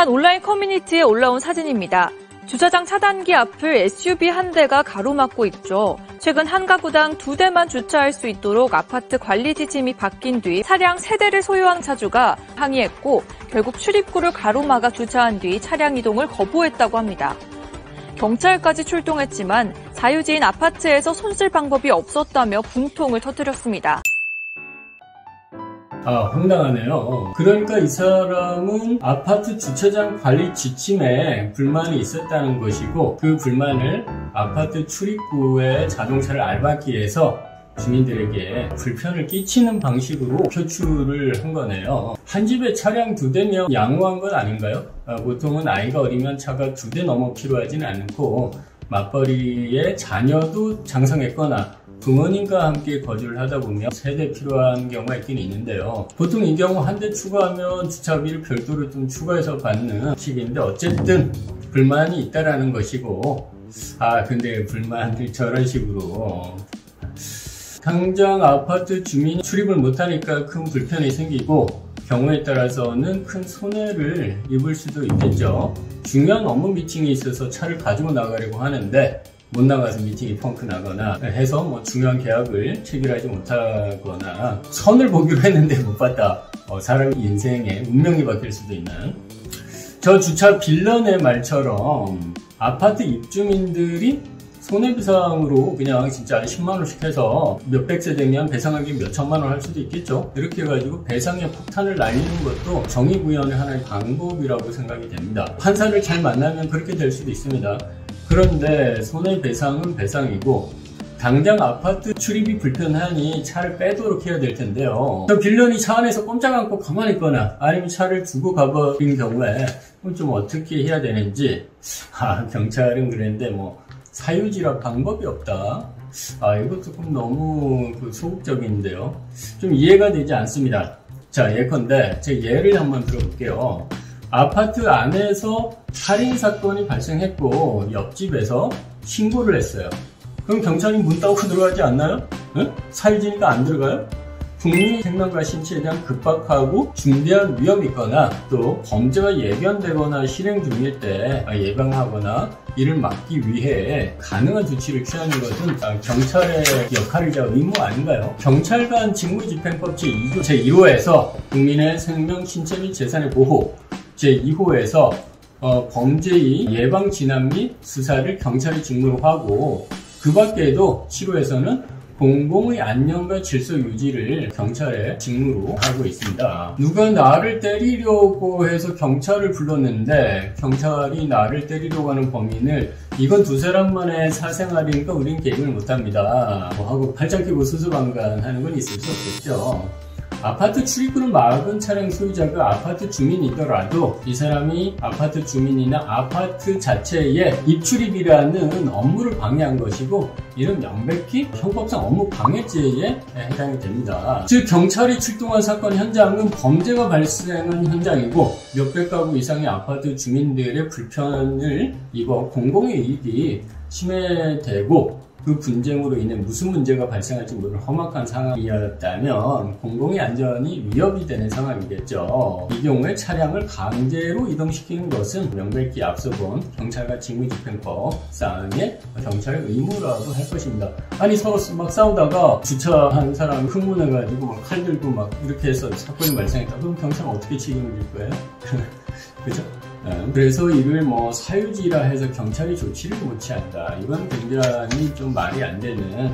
한 온라인 커뮤니티에 올라온 사진입니다. 주차장 차단기 앞을 SUV 한 대가 가로막고 있죠. 최근 한 가구당 2대만 주차할 수 있도록 아파트 관리 지침이 바뀐 뒤 차량 3대를 소유한 차주가 항의했고 결국 출입구를 가로막아 주차한 뒤 차량 이동을 거부했다고 합니다. 경찰까지 출동했지만 사유지인 아파트에서 손쓸 방법이 없었다며 분통을 터뜨렸습니다. 황당하네요. 그러니까 이 사람은 아파트 주차장 관리 지침에 불만이 있었다는 것이고 그 불만을 아파트 출입구에 자동차를 알박기 해서 주민들에게 불편을 끼치는 방식으로 표출을 한 거네요. 한 집에 차량 2대면 양호한 건 아닌가요? 보통은 아이가 어리면 차가 2대 넘어 필요하지는 않고 맞벌이의 자녀도 장성했거나 부모님과 함께 거주를 하다 보면 3대 필요한 경우가 있긴 있는데요. 보통 이 경우 한 대 추가하면 주차비를 별도로 좀 추가해서 받는 식인데 어쨌든 불만이 있다라는 것이고 근데 불만을 저런 식으로 당장 아파트 주민이 출입을 못하니까 큰 불편이 생기고 경우에 따라서는 큰 손해를 입을 수도 있겠죠. 중요한 업무 미팅이 있어서 차를 가지고 나가려고 하는데 못 나가서 미팅이 펑크 나거나 해서 중요한 계약을 체결하지 못하거나 선을 보기로 했는데 못 봤다. 사람 인생에 운명이 바뀔 수도 있는 저 주차 빌런의 말처럼 아파트 입주민들이 손해배상으로 그냥 진짜 10만원씩 해서 몇백 세대면 배상하기 몇천만원 할 수도 있겠죠. 이렇게 해가지고 배상의 폭탄을 날리는 것도 정의구현의 하나의 방법이라고 생각이 됩니다. 판사를 잘 만나면 그렇게 될 수도 있습니다. 그런데 손해배상은 배상이고 당장 아파트 출입이 불편하니 차를 빼도록 해야 될 텐데요. 저 빌런이 차 안에서 꼼짝 않고 가만히 있거나 아니면 차를 두고 가버린 경우에 좀 어떻게 해야 되는지 경찰은 그랬는데 사유지라 방법이 없다. 이거 조금 너무 소극적인데요. 좀 이해가 되지 않습니다. 자, 예컨대 제 예를 한번 들어볼게요. 아파트 안에서 살인 사건이 발생했고 옆집에서 신고를 했어요. 그럼 경찰이 문 따고 들어가지 않나요? 응? 사유지니까 안 들어가요? 국민의 생명과 신체에 대한 급박하고 중대한 위험이 있거나 또 범죄가 예견되거나 실행 중일 때 예방하거나 이를 막기 위해 가능한 조치를 취하는 것은 경찰의 역할이자 의무 아닌가요? 경찰관 직무집행법 제2조 제1호에서 국민의 생명, 신체 및 재산의 보호, 제2호에서 범죄의 예방 진압 및 수사를 경찰이 직무로 하고 그 밖에도 7호에서는 공공의 안녕과 질서 유지를 경찰의 직무로 하고 있습니다. 누가 나를 때리려고 해서 경찰을 불렀는데 경찰이 나를 때리려고 하는 범인을 이건 두 사람만의 사생활이니까 우린 개입을 못합니다 하고 팔짱 끼고 수수방관하는 건 있을 수 없겠죠. 아파트 출입구를 막은 차량 소유자가 아파트 주민이더라도 이 사람이 아파트 주민이나 아파트 자체의 입출입이라는 업무를 방해한 것이고 이는 명백히 형법상 업무 방해죄에 해당이 됩니다. 즉 경찰이 출동한 사건 현장은 범죄가 발생한 현장이고 몇백 가구 이상의 아파트 주민들의 불편을 입어 공공의 이익이 침해되고 그 분쟁으로 인해 무슨 문제가 발생할지 모르는 험악한 상황이었다면 공공의 안전이 위협이 되는 상황이겠죠. 이 경우에 차량을 강제로 이동시키는 것은 명백히 앞서 본 경찰과 직무집행법 사항의 경찰의 의무라고 할 것입니다. 아니 서로 막 싸우다가 주차한 사람이 흥분해가지고 막 칼 들고 막 이렇게 해서 사건이 발생했다. 그럼 경찰은 어떻게 책임을 질 거예요? 그죠? 그래서 이를 사유지라 해서 경찰이 조치를 못 취한다. 이건 굉장히 좀 말이 안 되는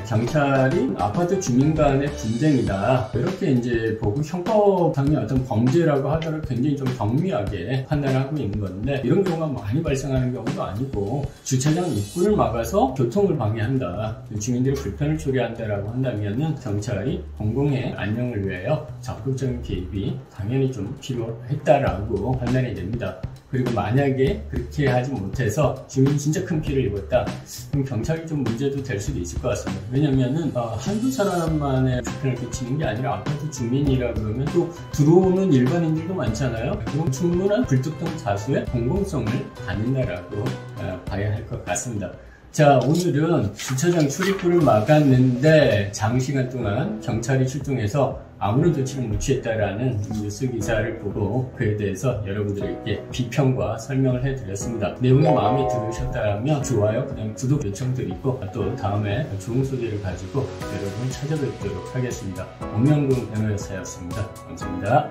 경찰이 아파트 주민 간의 분쟁이다. 이렇게 이제 보고 형법상의 어떤 범죄라고 하더라도 굉장히 좀 경미하게 판단하고 있는 건데 이런 경우가 많이 발생하는 경우도 아니고 주차장 입구를 막아서 교통을 방해한다. 주민들의 불편을 초래한다라고 한다면은 경찰이 공공의 안녕을 위하여 적극적인 개입이 당연히 좀 필요했다라고 판단이 됩니다. 그리고 만약에 그렇게 하지 못해서 주민이 진짜 큰 피해를 입었다. 그럼 경찰이 좀 문제도 될 수도 있을 것 같습니다. 왜냐면은 한두 사람만의 불편을 끼치는 게 아니라 아파트 주민이라 그러면 또 들어오는 일반인들도 많잖아요. 그럼 충분한 불특정 다수의 공공성을 갖는다라고 봐야 할 것 같습니다. 자, 오늘은 주차장 출입구를 막았는데 장시간 동안 경찰이 출동해서 아무런 조치를 못 취했다라는 뉴스 기사를 보고 그에 대해서 여러분들에게 비평과 설명을 해드렸습니다. 내용이 마음에 들으셨다면 좋아요, 그다음 구독 요청드리고 또 다음에 좋은 소개를 가지고 여러분을 찾아뵙도록 하겠습니다. 엄명근 변호사였습니다. 감사합니다.